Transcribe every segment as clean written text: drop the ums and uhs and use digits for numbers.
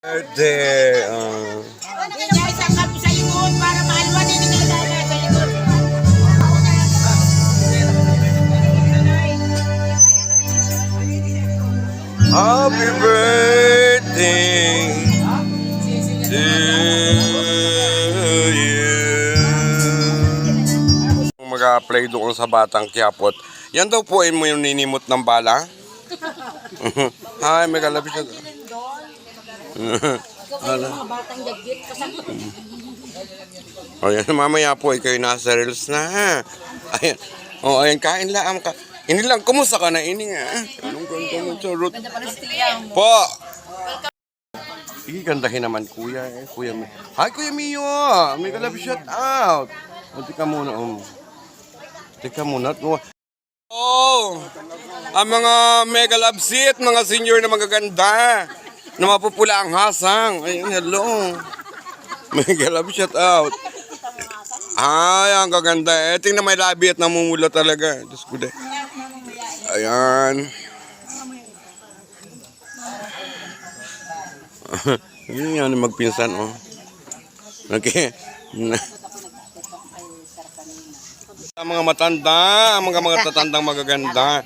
Birthday. Isang kami sa likod para maalwan din ang dala sa likod. Happy birthday to you. Mag-a-apply doon sa Batang Quiapo. Yan daw po mo yung ninimot ng bala. Hi, may kalapit siya. Mga batang dagit. Ayan, mamaya po kayo nasa reels na. Ayan. O, ayan, kain lang ka. Ini lang, kumusta ka na? Ini nga. Anong ganda mo, charot? Ganda pa rin siyang. Po! Sige, gandahin naman, kuya. Kuya Mio. Hi, Kuya Mio! May kalapit shout out. O, tika muna, Tika muna. Oh! Ang mga mega love seat, mga senior na magaganda. Na mapupula ang hasang. Ayun, hello. Mega love shout out. Ay, ang gaganda. Tingnan may labi at namumula talaga. Diyos ko de. Ayan. Yun yan, magpinsan, oh. Okay. Ang mga matanda, ang mga tatandang magaganda.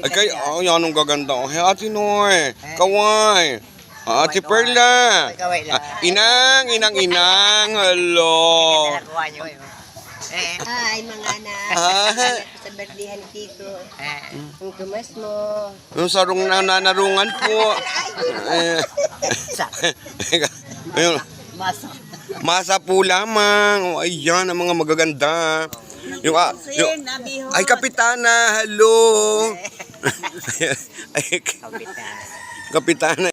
Ay, kayo, yan ang gaganda. Oh, hey, Ate Noy, kaway. Ate Perla. Inang. Hello. Ay, mga anak. Sa birthday ni Tito. Ang tumas mo. Yung sarong nanarungan po. Ayun. Masa po lamang. Ayan, ang mga magaganda. Ay, Kapitana. Hello. Ay, Kapitana.